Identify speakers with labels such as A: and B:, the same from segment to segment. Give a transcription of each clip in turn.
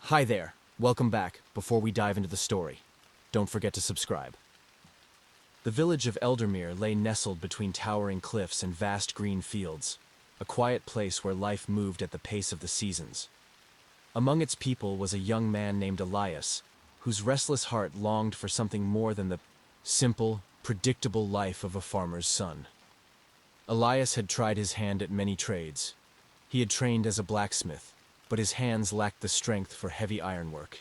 A: Hi there, welcome back. Before we dive into the story, don't forget to subscribe. The village of Eldermere lay nestled between towering cliffs and vast green fields, a quiet place where life moved at the pace of the seasons. Among its people was a young man named Elias, whose restless heart longed for something more than the simple, predictable life of a farmer's son. Elias had tried his hand at many trades. He had trained as a blacksmith, but his hands lacked the strength for heavy ironwork.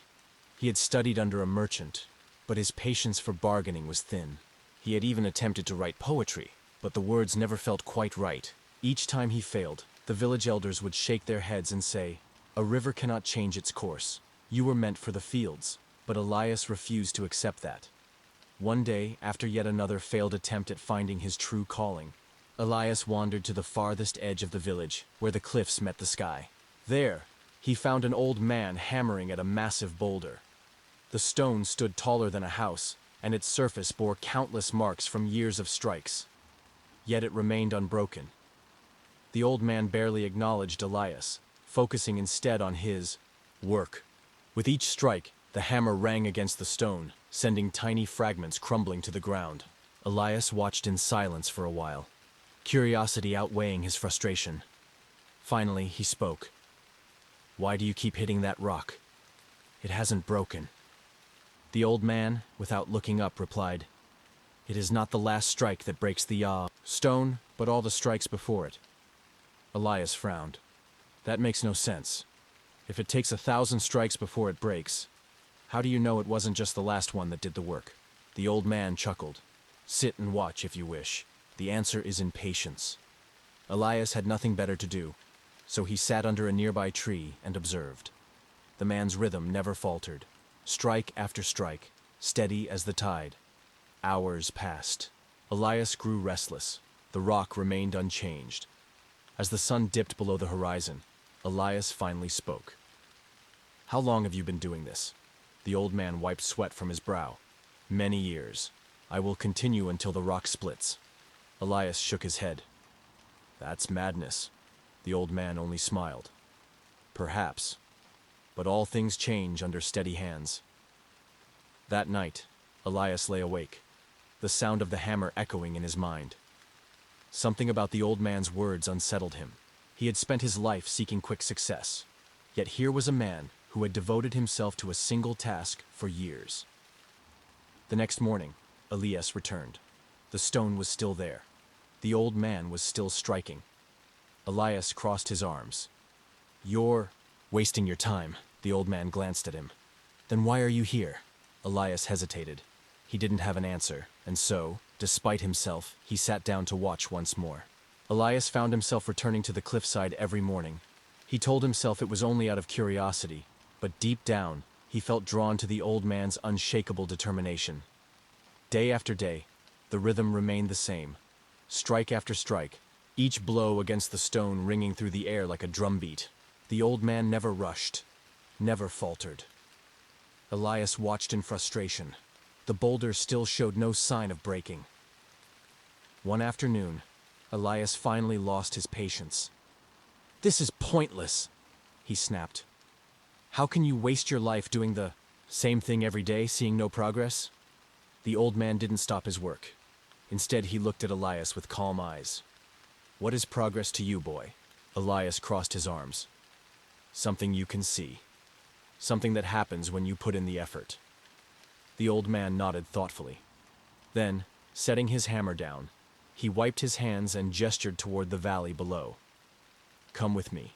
A: He had studied under a merchant, but his patience for bargaining was thin. He had even attempted to write poetry, but the words never felt quite right. Each time he failed, the village elders would shake their heads and say, "A river cannot change its course. You were meant for the fields." But Elias refused to accept that. One day, after yet another failed attempt at finding his true calling, Elias wandered to the farthest edge of the village, where the cliffs met the sky. There, he found an old man hammering at a massive boulder. The stone stood taller than a house, and its surface bore countless marks from years of strikes. Yet it remained unbroken. The old man barely acknowledged Elias, focusing instead on his work. With each strike, the hammer rang against the stone, sending tiny fragments crumbling to the ground. Elias watched in silence for a while, curiosity outweighing his frustration. Finally, he spoke. "Why do you keep hitting that rock? It hasn't broken." The old man, without looking up, replied, "It is not the last strike that breaks the stone, but all the strikes before it." Elias frowned. "That makes no sense. If it takes 1,000 strikes before it breaks, how do you know it wasn't just the last one that did the work?" The old man chuckled. "Sit and watch if you wish. The answer is in patience." Elias had nothing better to do, so he sat under a nearby tree and observed. The man's rhythm never faltered. Strike after strike, steady as the tide. Hours passed. Elias grew restless. The rock remained unchanged. As the sun dipped below the horizon, Elias finally spoke. "How long have you been doing this?" The old man wiped sweat from his brow. "Many years. I will continue until the rock splits." Elias shook his head. "That's madness." The old man only smiled. "Perhaps. But all things change under steady hands." That night, Elias lay awake, the sound of the hammer echoing in his mind. Something about the old man's words unsettled him. He had spent his life seeking quick success, yet here was a man who had devoted himself to a single task for years. The next morning, Elias returned. The stone was still there. The old man was still striking. Elias crossed his arms. "You're wasting your time." The old man glanced at him. "Then why are you here?" Elias hesitated. He didn't have an answer, and so, despite himself, he sat down to watch once more. Elias found himself returning to the cliffside every morning. He told himself it was only out of curiosity, but deep down, he felt drawn to the old man's unshakable determination. Day after day, the rhythm remained the same. Strike after strike, each blow against the stone ringing through the air like a drumbeat. The old man never rushed, never faltered. Elias watched in frustration. The boulder still showed no sign of breaking. One afternoon, Elias finally lost his patience. "This is pointless," he snapped. "How can you waste your life doing the same thing every day, seeing no progress?" The old man didn't stop his work. Instead, he looked at Elias with calm eyes. "What is progress to you, boy?" Elias crossed his arms. "Something you can see. Something that happens when you put in the effort." The old man nodded thoughtfully. Then, setting his hammer down, he wiped his hands and gestured toward the valley below. "Come with me."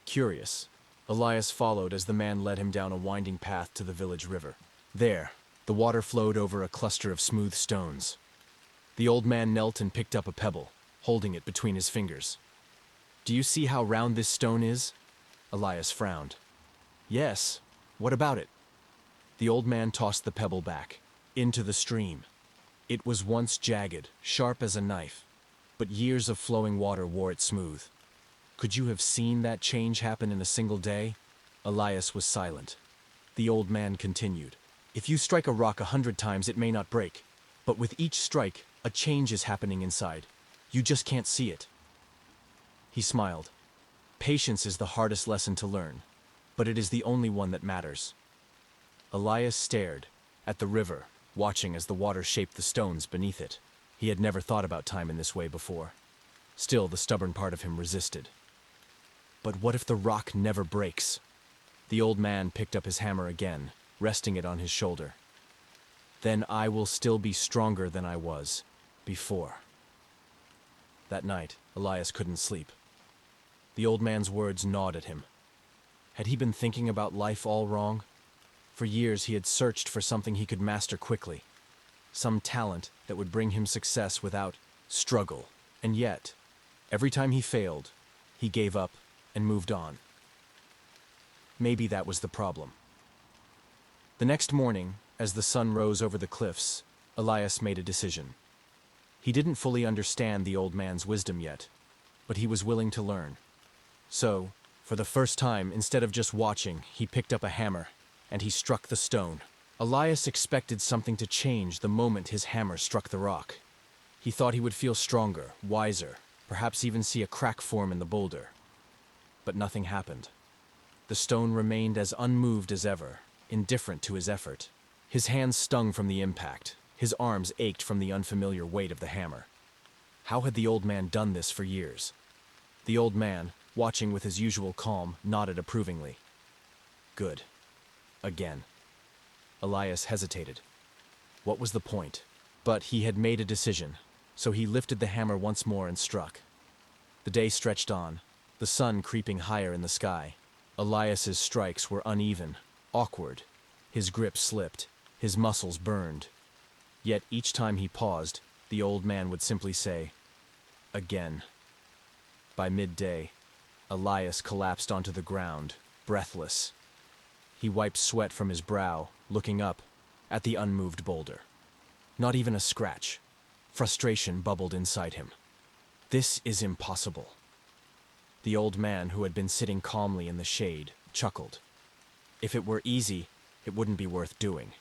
A: Curious, Elias followed as the man led him down a winding path to the village river. There, the water flowed over a cluster of smooth stones. The old man knelt and picked up a pebble, holding it between his fingers. "Do you see how round this stone is?" Elias frowned. "Yes. What about it?" The old man tossed the pebble back, into the stream. It was once jagged, sharp as a knife, but years of flowing water wore it smooth. "Could you have seen that change happen in a single day?" Elias was silent. The old man continued. "If you strike a rock 100 times, it may not break, but with each strike, a change is happening inside. You just can't see it." He smiled. "Patience is the hardest lesson to learn. but it is the only one that matters. Elias stared at the river, watching as the water shaped the stones beneath it. He had never thought about time in this way before. Still, the stubborn part of him resisted. But what if the rock never breaks? The old man picked up his hammer again, resting it on his shoulder. Then I will still be stronger than I was before. That night, Elias couldn't sleep. The old man's words gnawed at him. Had he been thinking about life all wrong? For years he had searched for something he could master quickly, some talent that would bring him success without struggle. And yet, every time he failed, he gave up and moved on. Maybe that was the problem. The next morning, as the sun rose over the cliffs, Elias made a decision. He didn't fully understand the old man's wisdom yet, but he was willing to learn. So, for the first time, instead of just watching, he picked up a hammer, and he struck the stone. Elias expected something to change the moment his hammer struck the rock. He thought he would feel stronger, wiser, perhaps even see a crack form in the boulder. But nothing happened. The stone remained as unmoved as ever, indifferent to his effort. His hands stung from the impact. His arms ached from the unfamiliar weight of the hammer. How had the old man done this for years? The old man, watching with his usual calm, nodded approvingly. Good. Again. Elias hesitated. What was the point? But he had made a decision, so he lifted the hammer once more and struck. The day stretched on, the sun creeping higher in the sky. Elias's strikes were uneven, awkward. His grip slipped, his muscles burned. Yet each time he paused, the old man would simply say, "Again." By midday, Elias collapsed onto the ground, breathless. He wiped sweat from his brow, looking up at the unmoved boulder. Not even a scratch. Frustration bubbled inside him. This is impossible. The old man, who had been sitting calmly in the shade, chuckled. If it were easy, it wouldn't be worth doing.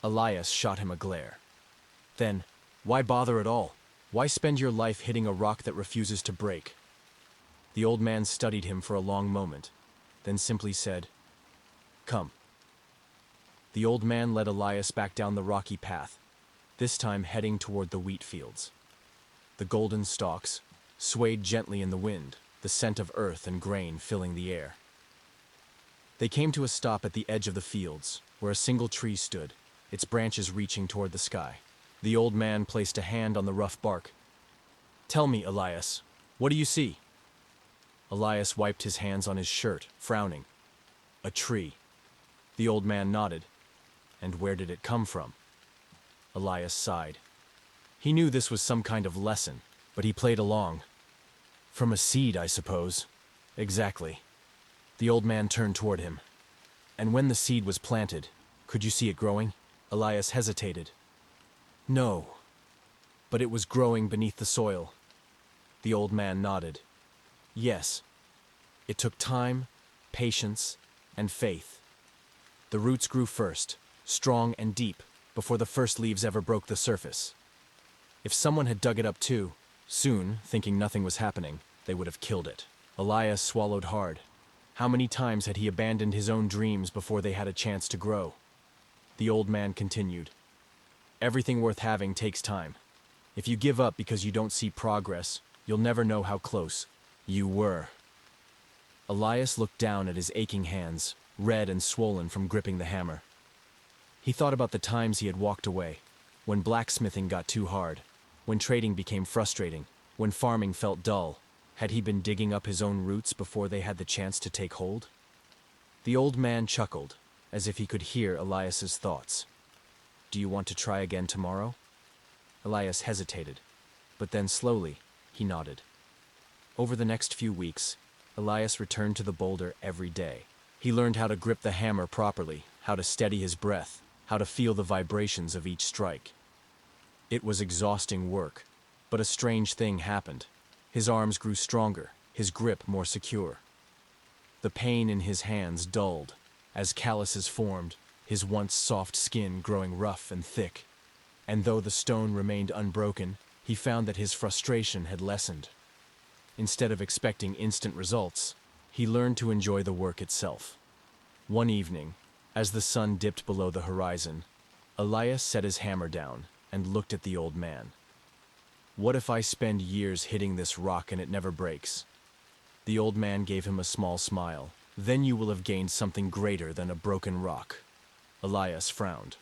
A: Elias shot him a glare. Then, why bother at all? Why spend your life hitting a rock that refuses to break? The old man studied him for a long moment, then simply said, "Come." The old man led Elias back down the rocky path, this time heading toward the wheat fields. The golden stalks swayed gently in the wind, the scent of earth and grain filling the air. They came to a stop at the edge of the fields, where a single tree stood, its branches reaching toward the sky. The old man placed a hand on the rough bark. "Tell me, Elias, what do you see?" Elias wiped his hands on his shirt, frowning. "A tree." The old man nodded. "And where did it come from?" Elias sighed. He knew this was some kind of lesson, but he played along. "From a seed, I suppose." "Exactly." The old man turned toward him. "And when the seed was planted, could you see it growing?" Elias hesitated. "No, but it was growing beneath the soil." The old man nodded. "Yes. It took time, patience, and faith. The roots grew first, strong and deep, before the first leaves ever broke the surface. If someone had dug it up too, soon, thinking nothing was happening, they would have killed it." Elias swallowed hard. How many times had he abandoned his own dreams before they had a chance to grow? The old man continued. "Everything worth having takes time. If you give up because you don't see progress, you'll never know how close you were." Elias looked down at his aching hands, red and swollen from gripping the hammer. He thought about the times he had walked away, when blacksmithing got too hard, when trading became frustrating, when farming felt dull. Had he been digging up his own roots before they had the chance to take hold? The old man chuckled, as if he could hear Elias's thoughts. "Do you want to try again tomorrow?" Elias hesitated, but then slowly, he nodded. Over the next few weeks, Elias returned to the boulder every day. He learned how to grip the hammer properly, how to steady his breath, how to feel the vibrations of each strike. It was exhausting work, but a strange thing happened. His arms grew stronger, his grip more secure. The pain in his hands dulled, as calluses formed, his once soft skin growing rough and thick. And though the stone remained unbroken, he found that his frustration had lessened. Instead of expecting instant results, he learned to enjoy the work itself. One evening, as the sun dipped below the horizon, Elias set his hammer down and looked at the old man. "What if I spend years hitting this rock and it never breaks?" The old man gave him a small smile. "Then you will have gained something greater than a broken rock." Elias frowned.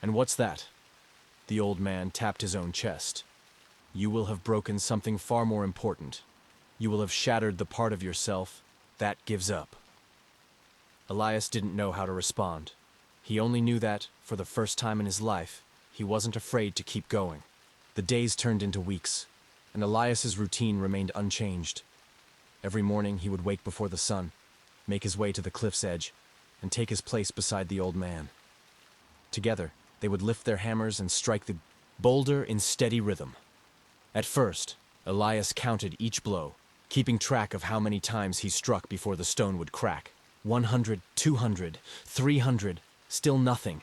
A: "And what's that?" The old man tapped his own chest. "You will have broken something far more important. You will have shattered the part of yourself that gives up." Elias didn't know how to respond. He only knew that, for the first time in his life, he wasn't afraid to keep going. The days turned into weeks, and Elias's routine remained unchanged. Every morning he would wake before the sun, make his way to the cliff's edge, and take his place beside the old man. Together, they would lift their hammers and strike the boulder in steady rhythm. At first, Elias counted each blow, keeping track of how many times he struck before the stone would crack. 100, 200, 300, still nothing.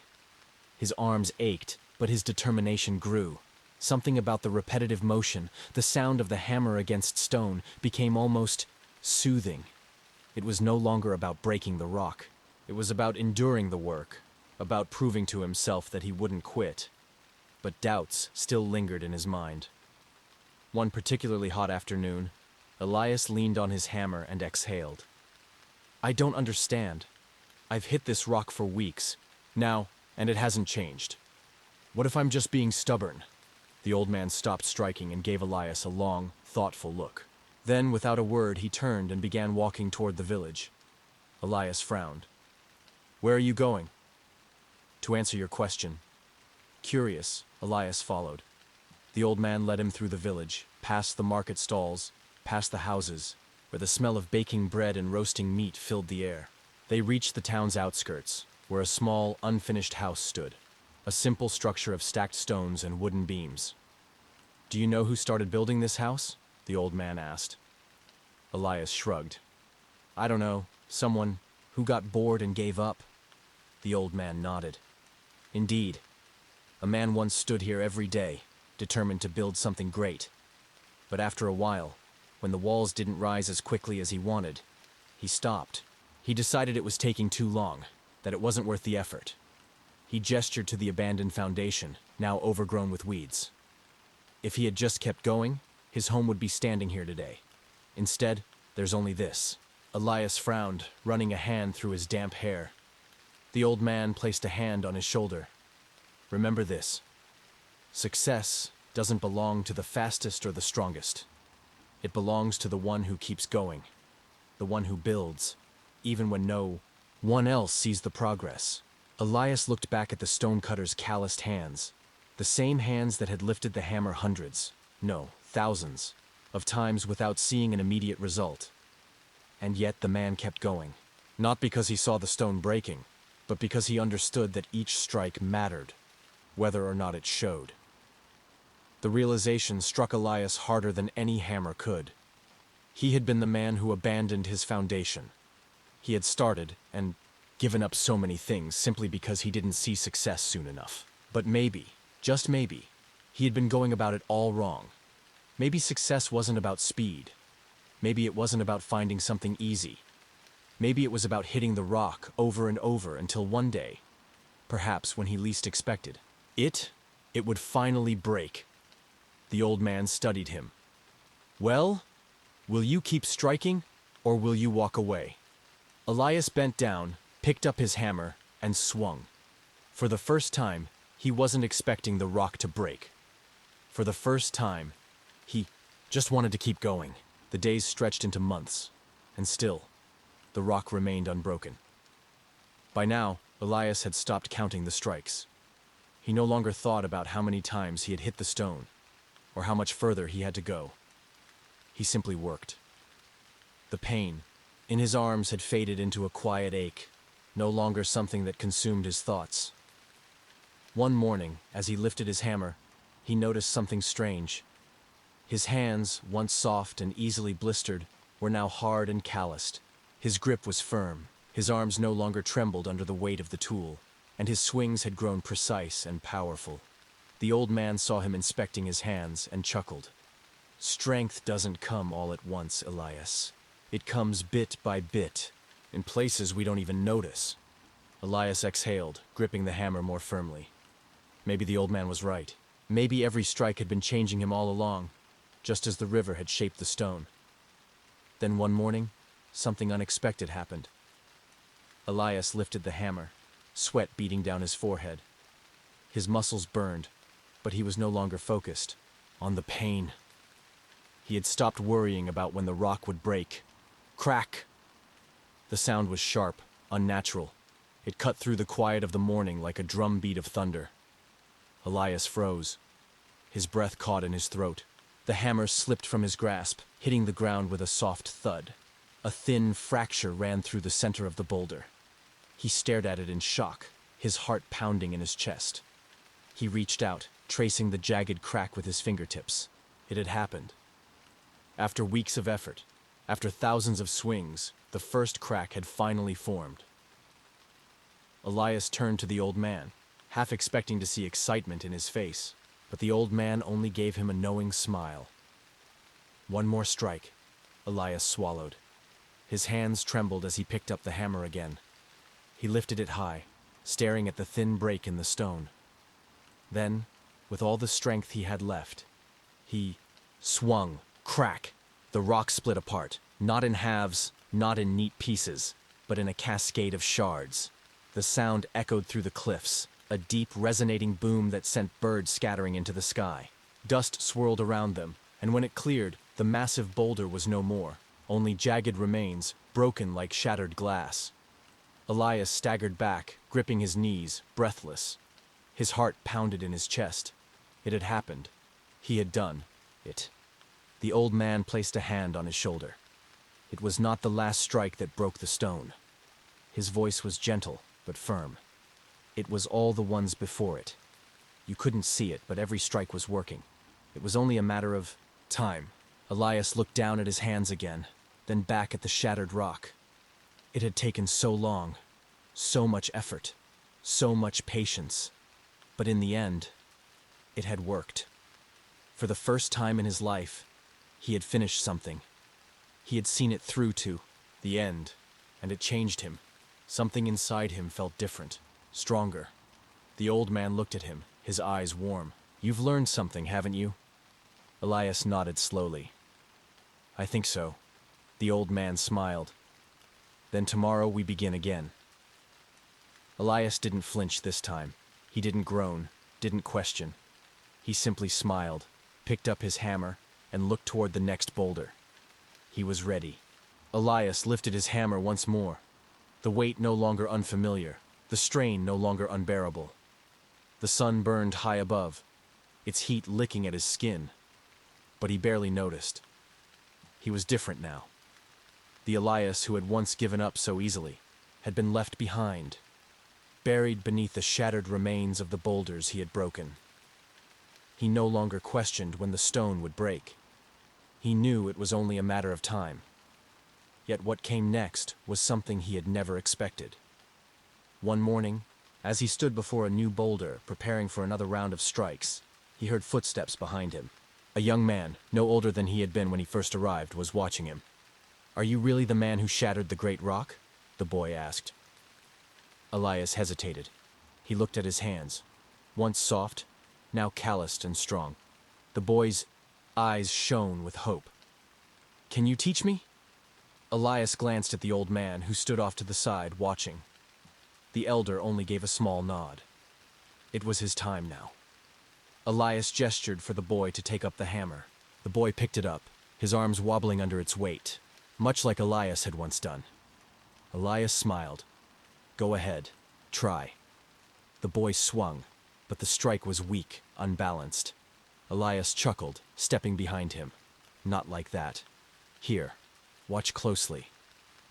A: His arms ached, but his determination grew. Something about the repetitive motion, the sound of the hammer against stone, became almost soothing. It was no longer about breaking the rock. It was about enduring the work, about proving to himself that he wouldn't quit. But doubts still lingered in his mind. One particularly hot afternoon, Elias leaned on his hammer and exhaled. "I don't understand. I've hit this rock for weeks now, and it hasn't changed. What if I'm just being stubborn?" The old man stopped striking and gave Elias a long, thoughtful look. Then, without a word, he turned and began walking toward the village. Elias frowned. "Where are you going?" "To answer your question." Curious, Elias followed. The old man led him through the village, past the market stalls, past the houses, where the smell of baking bread and roasting meat filled the air. They reached the town's outskirts, where a small, unfinished house stood, a simple structure of stacked stones and wooden beams. "Do you know who started building this house?" the old man asked. Elias shrugged. "I don't know, someone who got bored and gave up." The old man nodded. "Indeed, a man once stood here every day, determined to build something great. But after a while, when the walls didn't rise as quickly as he wanted, he stopped. He decided it was taking too long, that it wasn't worth the effort." He gestured to the abandoned foundation, now overgrown with weeds. "If he had just kept going, his home would be standing here today. Instead, there's only this." Elias frowned, running a hand through his damp hair. The old man placed a hand on his shoulder. "Remember this. Success doesn't belong to the fastest or the strongest. It belongs to the one who keeps going, the one who builds, even when no one else sees the progress." Elias looked back at the stonecutter's calloused hands, the same hands that had lifted the hammer hundreds, no, thousands, of times without seeing an immediate result. And yet the man kept going, not because he saw the stone breaking, but because he understood that each strike mattered, whether or not it showed. The realization struck Elias harder than any hammer could. He had been the man who abandoned his foundation. He had started and given up so many things simply because he didn't see success soon enough. But maybe, just maybe, he had been going about it all wrong. Maybe success wasn't about speed. Maybe it wasn't about finding something easy. Maybe it was about hitting the rock over and over until one day, perhaps when he least expected, it would finally break. The old man studied him. "Well, will you keep striking, or will you walk away?" Elias bent down, picked up his hammer, and swung. For the first time, he wasn't expecting the rock to break. For the first time, he just wanted to keep going. The days stretched into months, and still, the rock remained unbroken. By now, Elias had stopped counting the strikes. He no longer thought about how many times he had hit the stone, or how much further he had to go. He simply worked. The pain in his arms had faded into a quiet ache, no longer something that consumed his thoughts. One morning, as he lifted his hammer, he noticed something strange. His hands, once soft and easily blistered, were now hard and calloused. His grip was firm, his arms no longer trembled under the weight of the tool, and his swings had grown precise and powerful. The old man saw him inspecting his hands and chuckled. "Strength doesn't come all at once, Elias. It comes bit by bit. in places we don't even notice. Elias exhaled, gripping the hammer more firmly. Maybe the old man was right. Maybe every strike had been changing him all along, just as the river had shaped the stone. Then one morning, something unexpected happened. Elias lifted the hammer, sweat beating down his forehead. His muscles burned, but he was no longer focused on the pain. He had stopped worrying about when the rock would break. Crack! The sound was sharp, unnatural. It cut through the quiet of the morning like a drumbeat of thunder. Elias froze. His breath caught in his throat. The hammer slipped from his grasp, hitting the ground with a soft thud. A thin fracture ran through the center of the boulder. He stared at it in shock, his heart pounding in his chest. He reached out, tracing the jagged crack with his fingertips. It had happened. After weeks of effort, after thousands of swings, the first crack had finally formed. Elias turned to the old man, half expecting to see excitement in his face, but the old man only gave him a knowing smile. One more strike, Elias swallowed. His hands trembled as he picked up the hammer again. He lifted it high, staring at the thin break in the stone. Then, with all the strength he had left, he swung. Crack! The rock split apart, not in halves, not in neat pieces, but in a cascade of shards. The sound echoed through the cliffs, a deep, resonating boom that sent birds scattering into the sky. Dust swirled around them, and when it cleared, the massive boulder was no more, only jagged remains, broken like shattered glass. Elias staggered back, gripping his knees, breathless. His heart pounded in his chest. It had happened. He had done it. The old man placed a hand on his shoulder. It was not the last strike that broke the stone. His voice was gentle, but firm. It was all the ones before it. You couldn't see it, but every strike was working. It was only a matter of time. Elias looked down at his hands again, then back at the shattered rock. It had taken so long, so much effort, so much patience. But in the end, it had worked. For the first time in his life, he had finished something. He had seen it through to the end, and it changed him. Something inside him felt different, stronger. The old man looked at him, his eyes warm. "You've learned something, haven't you?" Elias nodded slowly. "I think so." The old man smiled. "Then tomorrow we begin again." Elias didn't flinch this time. He didn't groan, didn't question. He simply smiled, picked up his hammer, and looked toward the next boulder. He was ready. Elias lifted his hammer once more, the weight no longer unfamiliar, the strain no longer unbearable. The sun burned high above, its heat licking at his skin, but he barely noticed. He was different now. The Elias who had once given up so easily had been left behind, buried beneath the shattered remains of the boulders he had broken. He no longer questioned when the stone would break. He knew it was only a matter of time. Yet what came next was something he had never expected. One morning, as he stood before a new boulder, preparing for another round of strikes, he heard footsteps behind him. A young man, no older than he had been when he first arrived, was watching him. "Are you really the man who shattered the great rock?" the boy asked. Elias hesitated. He looked at his hands, once soft, now calloused and strong. The boy's eyes shone with hope. "Can you teach me?" Elias glanced at the old man, who stood off to the side, watching. The elder only gave a small nod. It was his time now. Elias gestured for the boy to take up the hammer. The boy picked it up, his arms wobbling under its weight, much like Elias had once done. Elias smiled. "Go ahead. Try." The boy swung, but the strike was weak, unbalanced. Elias chuckled, stepping behind him. "Not like that. Here, watch closely."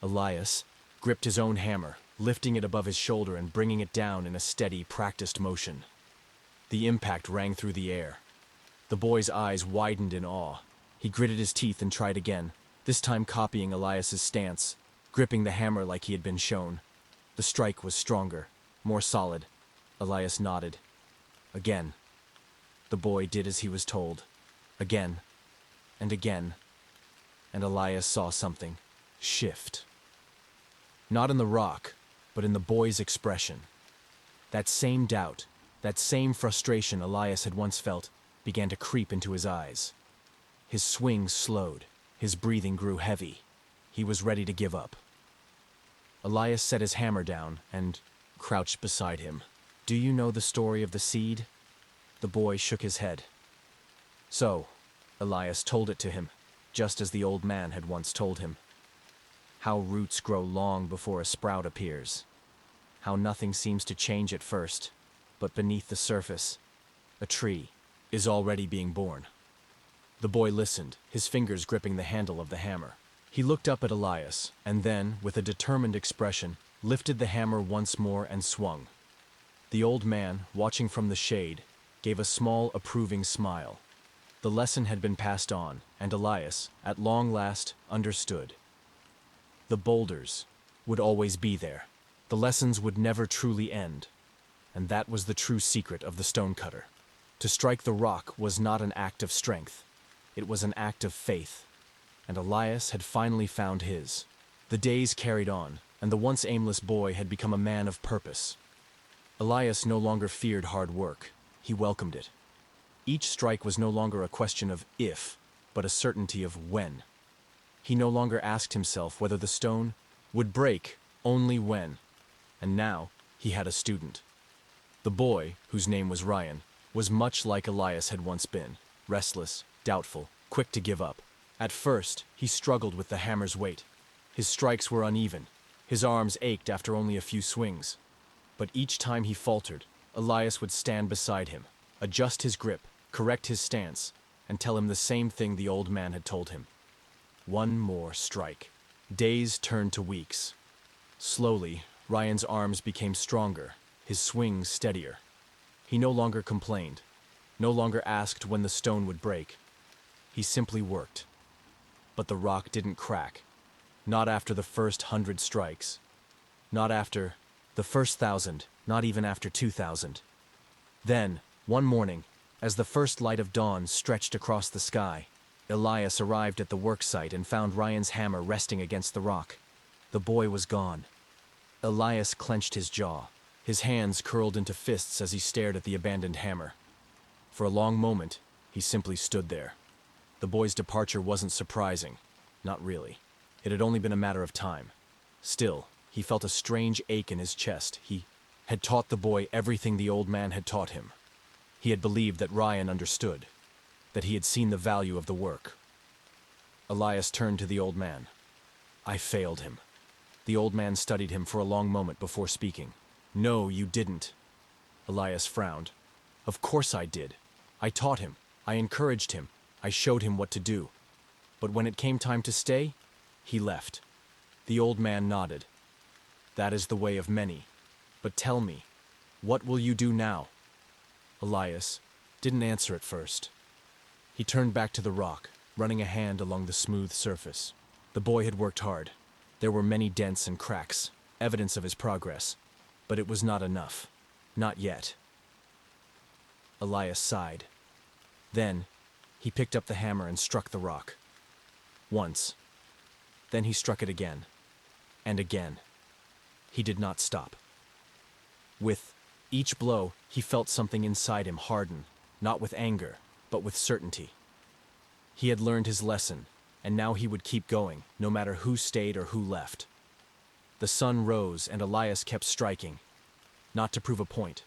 A: Elias gripped his own hammer, lifting it above his shoulder and bringing it down in a steady, practiced motion. The impact rang through the air. The boy's eyes widened in awe. He gritted his teeth and tried again, this time copying Elias's stance, gripping the hammer like he had been shown. The strike was stronger, more solid. Elias nodded. Again. The boy did as he was told. Again. And again. And Elias saw something shift. Not in the rock, but in the boy's expression. That same doubt, that same frustration Elias had once felt, began to creep into his eyes. His swing slowed, his breathing grew heavy. He was ready to give up. Elias set his hammer down and crouched beside him. "Do you know the story of the seed?" The boy shook his head. So, Elias told it to him, just as the old man had once told him. How roots grow long before a sprout appears. How nothing seems to change at first, but beneath the surface, a tree is already being born. The boy listened, his fingers gripping the handle of the hammer. He looked up at Elias, and then, with a determined expression, lifted the hammer once more and swung. The old man, watching from the shade, gave a small, approving smile. The lesson had been passed on, and Elias, at long last, understood. The boulders would always be there. The lessons would never truly end. And that was the true secret of the stonecutter. To strike the rock was not an act of strength. It was an act of faith. And Elias had finally found his. The days carried on, and the once aimless boy had become a man of purpose. Elias no longer feared hard work. He welcomed it. Each strike was no longer a question of if, but a certainty of when. He no longer asked himself whether the stone would break only when. And now he had a student. The boy, whose name was Ryan, was much like Elias had once been, restless, doubtful, quick to give up. At first, he struggled with the hammer's weight. His strikes were uneven. His arms ached after only a few swings. But each time he faltered, Elias would stand beside him, adjust his grip, correct his stance, and tell him the same thing the old man had told him. One more strike. Days turned to weeks. Slowly, Ryan's arms became stronger, his swings steadier. He no longer complained, no longer asked when the stone would break. He simply worked. But the rock didn't crack. Not after the first 100 strikes. Not after the first 1,000, not even after 2,000. Then, one morning, as the first light of dawn stretched across the sky, Elias arrived at the work site and found Ryan's hammer resting against the rock. The boy was gone. Elias clenched his jaw. His hands curled into fists as he stared at the abandoned hammer. For a long moment, he simply stood there. The boy's departure wasn't surprising. Not really. It had only been a matter of time. Still, he felt a strange ache in his chest. He had taught the boy everything the old man had taught him. He had believed that Ryan understood, that he had seen the value of the work. Elias turned to the old man. "I failed him." The old man studied him for a long moment before speaking. "No, you didn't." Elias frowned. "Of course I did. I taught him. I encouraged him. I showed him what to do. But when it came time to stay, he left." The old man nodded. "That is the way of many. But tell me, what will you do now?" Elias didn't answer at first. He turned back to the rock, running a hand along the smooth surface. The boy had worked hard. There were many dents and cracks, evidence of his progress. But it was not enough. Not yet. Elias sighed. Then, he picked up the hammer and struck the rock. Once. Then he struck it again. And again. He did not stop. With each blow, he felt something inside him harden, not with anger, but with certainty. He had learned his lesson, and now he would keep going, no matter who stayed or who left. The sun rose, and Elias kept striking. Not to prove a point.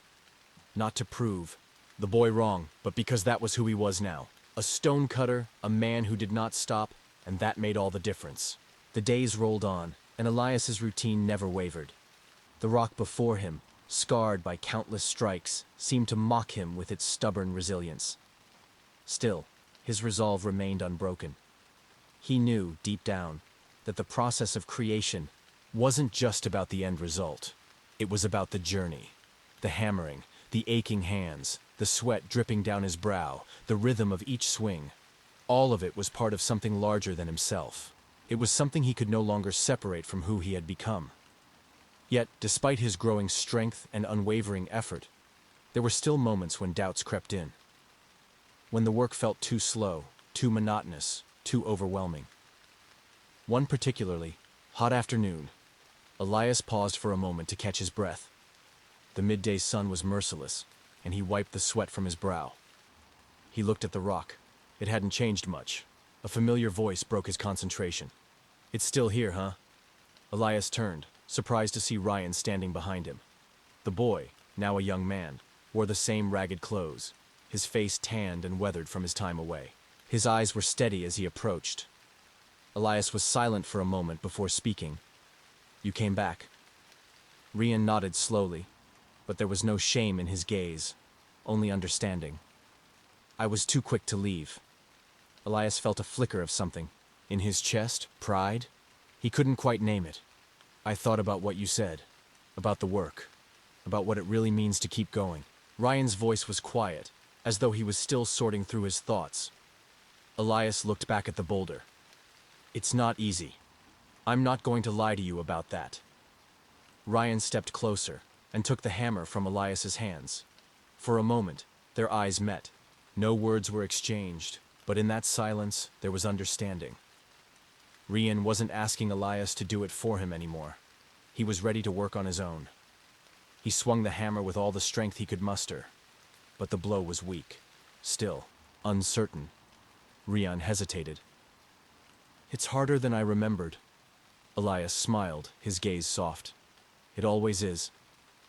A: Not to prove the boy wrong, but because that was who he was now. A stonecutter, a man who did not stop, and that made all the difference. The days rolled on, and Elias's routine never wavered. The rock before him, scarred by countless strikes, seemed to mock him with its stubborn resilience. Still, his resolve remained unbroken. He knew, deep down, that the process of creation wasn't just about the end result. It was about the journey, the hammering, the aching hands, the sweat dripping down his brow, the rhythm of each swing. All of it was part of something larger than himself. It was something he could no longer separate from who he had become. Yet, despite his growing strength and unwavering effort, there were still moments when doubts crept in. When the work felt too slow, too monotonous, too overwhelming. One particularly hot afternoon, Elias paused for a moment to catch his breath. The midday sun was merciless, and he wiped the sweat from his brow. He looked at the rock. It hadn't changed much. A familiar voice broke his concentration. "It's still here, huh?" Elias turned, surprised to see Ryan standing behind him. The boy, now a young man, wore the same ragged clothes, his face tanned and weathered from his time away. His eyes were steady as he approached. Elias was silent for a moment before speaking. "You came back." Ryan nodded slowly, but there was no shame in his gaze, only understanding. "I was too quick to leave." Elias felt a flicker of something. In his chest, pride? He couldn't quite name it. "I thought about what you said, about the work, about what it really means to keep going." Ryan's voice was quiet, as though he was still sorting through his thoughts. Elias looked back at the boulder. "It's not easy. I'm not going to lie to you about that." Ryan stepped closer and took the hammer from Elias's hands. For a moment, their eyes met. No words were exchanged, but in that silence, there was understanding. Ryan wasn't asking Elias to do it for him anymore. He was ready to work on his own. He swung the hammer with all the strength he could muster, but the blow was weak, still, uncertain. Ryan hesitated. "It's harder than I remembered." Elias smiled, his gaze soft. "It always is.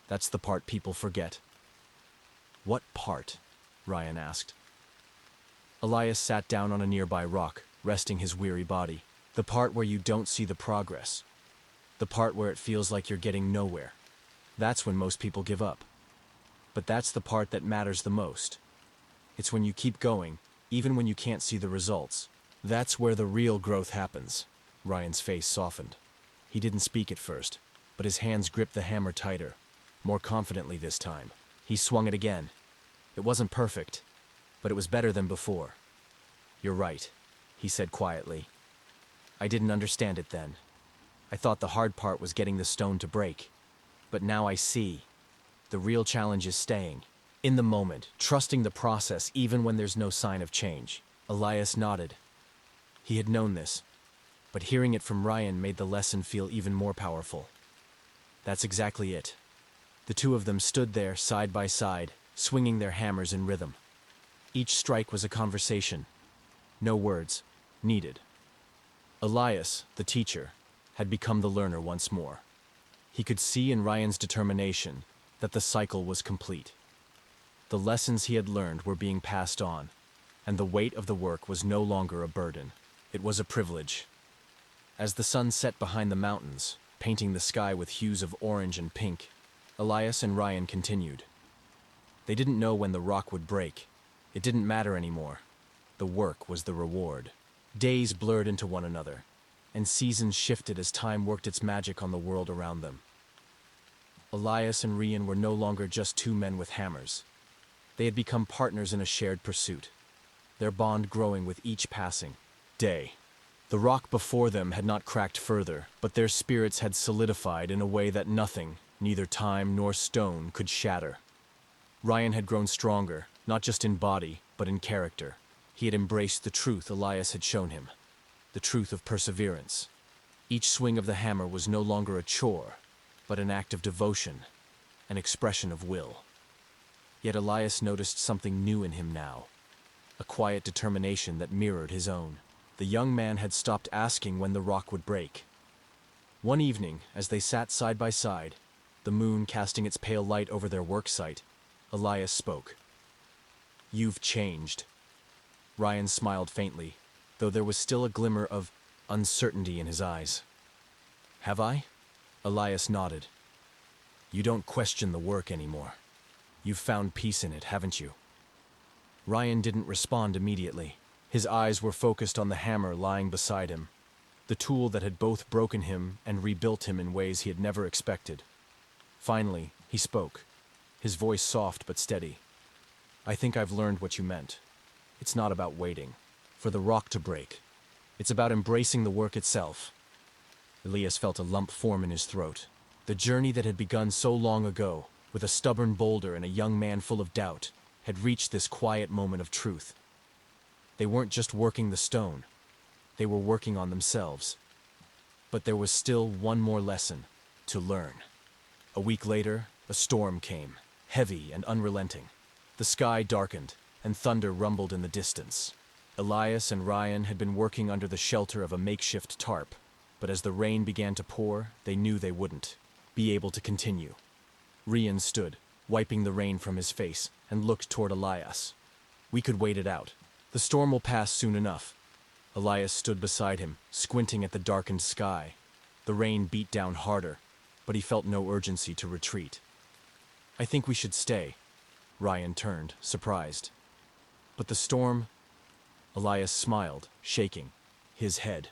A: That's the part people forget." "What part?" Ryan asked. Elias sat down on a nearby rock, resting his weary body. "The part where you don't see the progress. The part where it feels like you're getting nowhere. That's when most people give up. But that's the part that matters the most. It's when you keep going, even when you can't see the results. That's where the real growth happens." Ryan's face softened. He didn't speak at first, but his hands gripped the hammer tighter, more confidently this time. He swung it again. It wasn't perfect, but it was better than before. "You're right," he said quietly. "I didn't understand it then. I thought the hard part was getting the stone to break. But now I see. The real challenge is staying. In the moment, trusting the process even when there's no sign of change." Elias nodded. He had known this, but hearing it from Ryan made the lesson feel even more powerful. That's exactly it. The two of them stood there side by side, swinging their hammers in rhythm. Each strike was a conversation. No words needed. Elias, the teacher, had become the learner once more. He could see in Ryan's determination that the cycle was complete. The lessons he had learned were being passed on, and the weight of the work was no longer a burden. It was a privilege. As the sun set behind the mountains, painting the sky with hues of orange and pink, Elias and Ryan continued. They didn't know when the rock would break. It didn't matter anymore. The work was the reward. Days blurred into one another, and seasons shifted as time worked its magic on the world around them. Elias and Ryan were no longer just two men with hammers. They had become partners in a shared pursuit, their bond growing with each passing day. The rock before them had not cracked further, but their spirits had solidified in a way that nothing, neither time nor stone, could shatter. Ryan had grown stronger, not just in body, but in character. He had embraced the truth Elias had shown him, the truth of perseverance. Each swing of the hammer was no longer a chore, but an act of devotion, an expression of will. Yet Elias noticed something new in him now, a quiet determination that mirrored his own. The young man had stopped asking when the rock would break. One evening, as they sat side by side, the moon casting its pale light over their work site, Elias spoke. "You've changed." Ryan smiled faintly, though there was still a glimmer of uncertainty in his eyes. "Have I?" Elias nodded. "You don't question the work anymore. You've found peace in it, haven't you?" Ryan didn't respond immediately. His eyes were focused on the hammer lying beside him, the tool that had both broken him and rebuilt him in ways he had never expected. Finally, he spoke, his voice soft but steady. "I think I've learned what you meant. It's not about waiting for the rock to break. It's about embracing the work itself." Elias felt a lump form in his throat. The journey that had begun so long ago, with a stubborn boulder and a young man full of doubt, had reached this quiet moment of truth. They weren't just working the stone. They were working on themselves. But there was still one more lesson. to learn. A week later, a storm came, heavy and unrelenting. The sky darkened, and thunder rumbled in the distance. Elias and Ryan had been working under the shelter of a makeshift tarp, but as the rain began to pour, they knew they wouldn't be able to continue. Ryan stood, wiping the rain from his face, and looked toward Elias. "We could wait it out. The storm will pass soon enough." Elias stood beside him, squinting at the darkened sky. The rain beat down harder, but he felt no urgency to retreat. "I think we should stay." Ryan turned, surprised. "But the storm—" Elias smiled, shaking his head.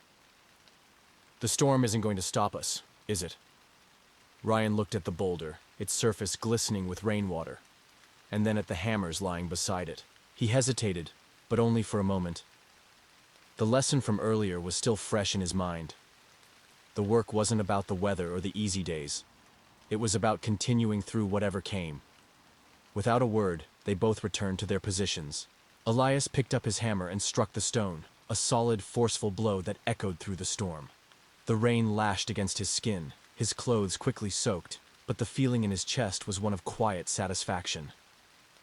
A: "The storm isn't going to stop us, is it?" Ryan looked at the boulder, its surface glistening with rainwater, and then at the hammers lying beside it. He hesitated, but only for a moment. The lesson from earlier was still fresh in his mind. The work wasn't about the weather or the easy days. It was about continuing through whatever came. Without a word, they both returned to their positions. Elias picked up his hammer and struck the stone, a solid, forceful blow that echoed through the storm. The rain lashed against his skin, his clothes quickly soaked, but the feeling in his chest was one of quiet satisfaction.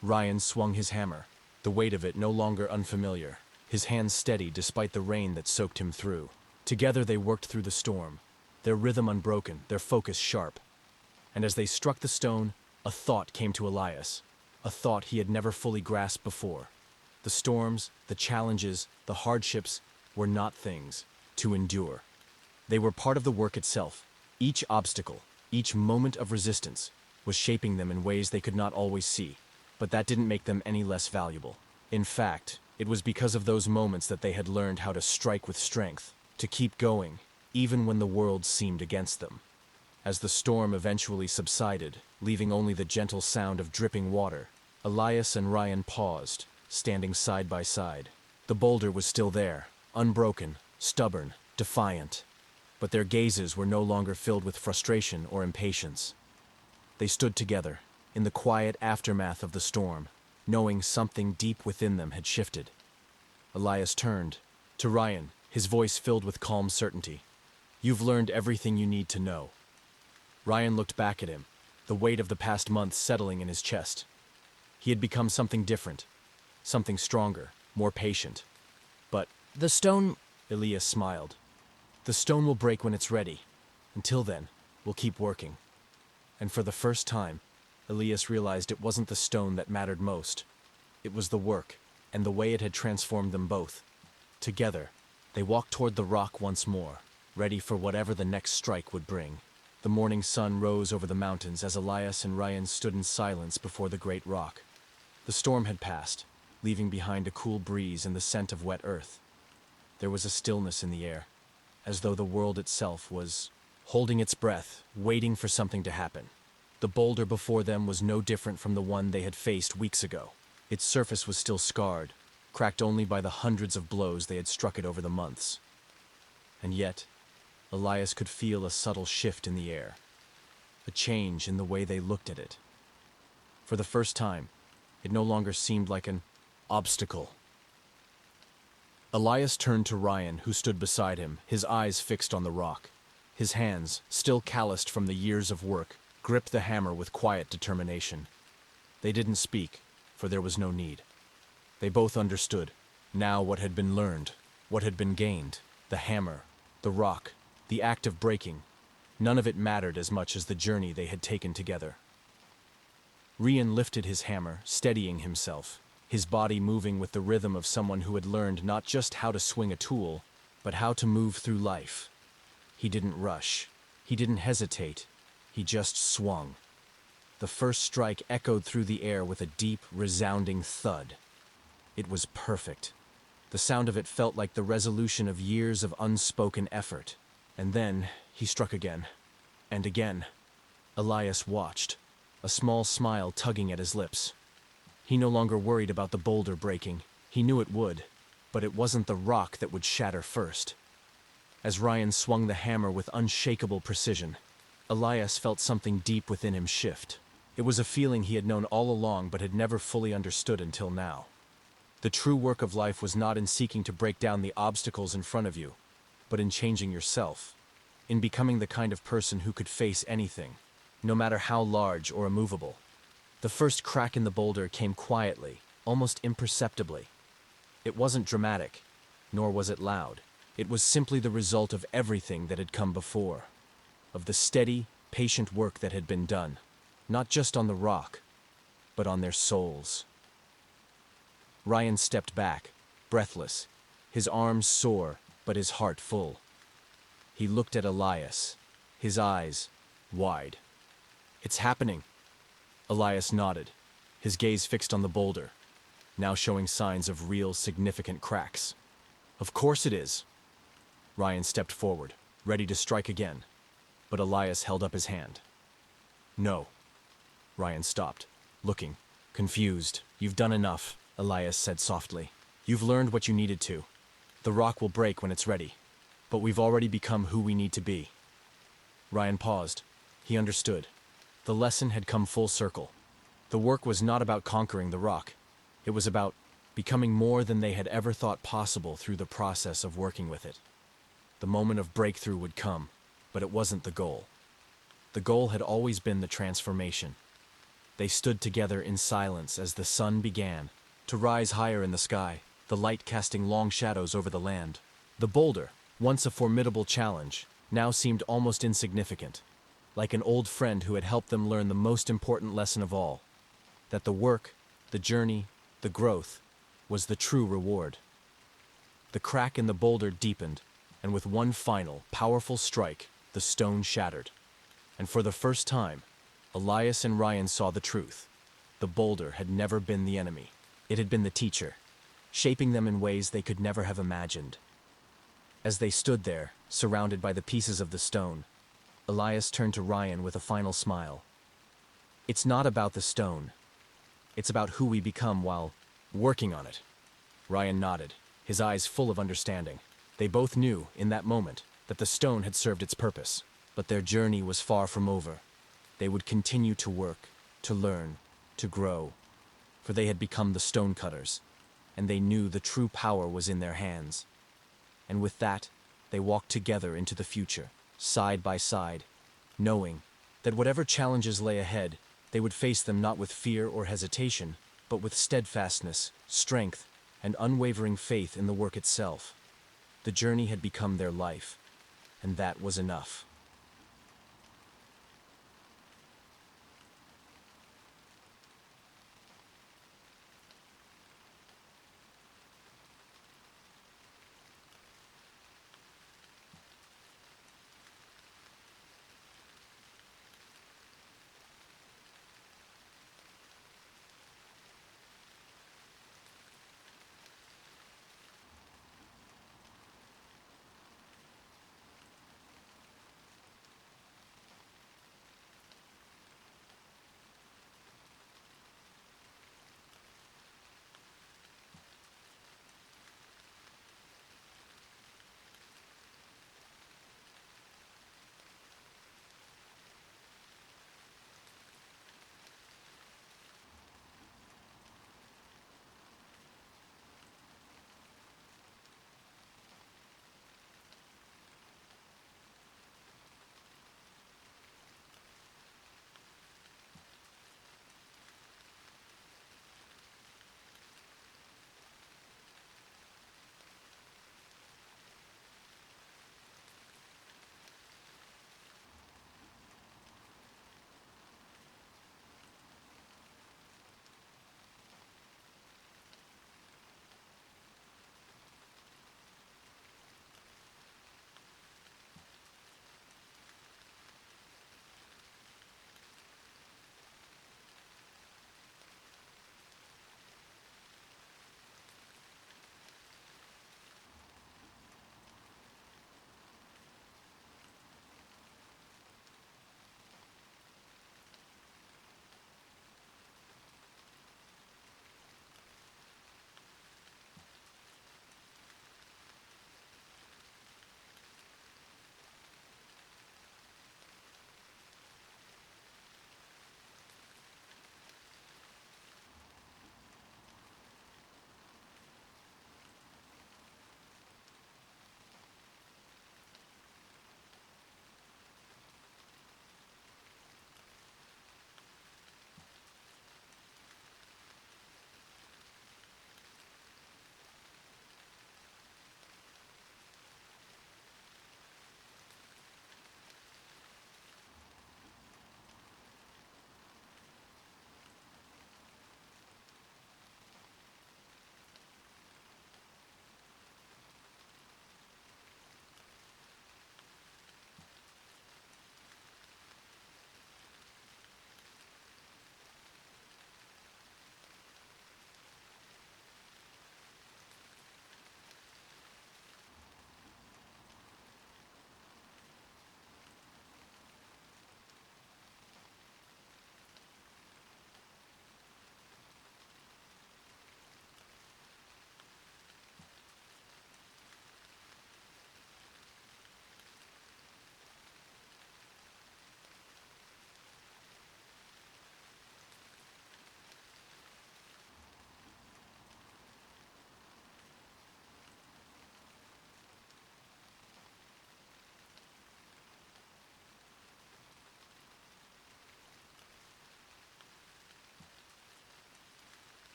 A: Ryan swung his hammer, the weight of it no longer unfamiliar, his hands steady despite the rain that soaked him through. Together they worked through the storm, their rhythm unbroken, their focus sharp. And as they struck the stone, a thought came to Elias, a thought he had never fully grasped before. The storms, the challenges, the hardships were not things to endure. They were part of the work itself. Each obstacle, each moment of resistance, was shaping them in ways they could not always see, but that didn't make them any less valuable. In fact, it was because of those moments that they had learned how to strike with strength, to keep going, even when the world seemed against them. As the storm eventually subsided, leaving only the gentle sound of dripping water, Elias and Ryan paused, standing side by side. The boulder was still there, unbroken, stubborn, defiant. But their gazes were no longer filled with frustration or impatience. They stood together, in the quiet aftermath of the storm, knowing something deep within them had shifted. Elias turned to Ryan, his voice filled with calm certainty. "You've learned everything you need to know." Ryan looked back at him, the weight of the past months settling in his chest. He had become something different, something stronger, more patient. "But the stone—" Elias smiled. "The stone will break when it's ready. Until then, we'll keep working." And for the first time, Elias realized it wasn't the stone that mattered most. It was the work, and the way it had transformed them both. Together, they walked toward the rock once more, ready for whatever the next strike would bring. The morning sun rose over the mountains as Elias and Ryan stood in silence before the great rock. The storm had passed, leaving behind a cool breeze and the scent of wet earth. There was a stillness in the air, as though the world itself was holding its breath, waiting for something to happen. The boulder before them was no different from the one they had faced weeks ago. Its surface was still scarred, cracked only by the hundreds of blows they had struck it over the months. And yet, Elias could feel a subtle shift in the air, a change in the way they looked at it. For the first time, it no longer seemed like an obstacle. Elias turned to Ryan, who stood beside him, his eyes fixed on the rock. His hands, still calloused from the years of work, gripped the hammer with quiet determination. They didn't speak, for there was no need. They both understood, now what had been learned, what had been gained, the hammer, the rock, the act of breaking. None of it mattered as much as the journey they had taken together. Ryan lifted his hammer, steadying himself, his body moving with the rhythm of someone who had learned not just how to swing a tool, but how to move through life. He didn't rush. He didn't hesitate. He just swung. The first strike echoed through the air with a deep, resounding thud. It was perfect. The sound of it felt like the resolution of years of unspoken effort. And then he struck again, and again. Elias watched, a small smile tugging at his lips. He no longer worried about the boulder breaking. He knew it would, but it wasn't the rock that would shatter first. As Ryan swung the hammer with unshakable precision, Elias felt something deep within him shift. It was a feeling he had known all along but had never fully understood until now. The true work of life was not in seeking to break down the obstacles in front of you, but in changing yourself, in becoming the kind of person who could face anything, no matter how large or immovable. The first crack in the boulder came quietly, almost imperceptibly. It wasn't dramatic, nor was it loud. It was simply the result of everything that had come before, of the steady, patient work that had been done, not just on the rock, but on their souls. Ryan stepped back, breathless, his arms sore, but his heart full. He looked at Elias, his eyes wide. "It's happening." Elias nodded, his gaze fixed on the boulder, now showing signs of real significant cracks. "Of course it is." Ryan stepped forward, ready to strike again, but Elias held up his hand. "No." Ryan stopped, looking, confused. "You've done enough," Elias said softly. "You've learned what you needed to. The rock will break when it's ready, but we've already become who we need to be." Ryan paused. He understood. The lesson had come full circle. The work was not about conquering the rock. It was about becoming more than they had ever thought possible through the process of working with it. The moment of breakthrough would come, but it wasn't the goal. The goal had always been the transformation. They stood together in silence as the sun began to rise higher in the sky, the light casting long shadows over the land. The boulder, once a formidable challenge, now seemed almost insignificant, like an old friend who had helped them learn the most important lesson of all, that the work, the journey, the growth, was the true reward. The crack in the boulder deepened, and with one final, powerful strike, the stone shattered. And for the first time, Elias and Ryan saw the truth. The boulder had never been the enemy. It had been the teacher, shaping them in ways they could never have imagined. As they stood there, surrounded by the pieces of the stone, Elias turned to Ryan with a final smile. "It's not about the stone. It's about who we become while working on it." Ryan nodded, his eyes full of understanding. They both knew, in that moment, that the stone had served its purpose, but their journey was far from over. They would continue to work, to learn, to grow, for they had become the stonecutters, and they knew the true power was in their hands. And with that, they walked together into the future, side by side, knowing that whatever challenges lay ahead, they would face them not with fear or hesitation, but with steadfastness, strength, and unwavering faith in the work itself. The journey had become their life, and that was enough.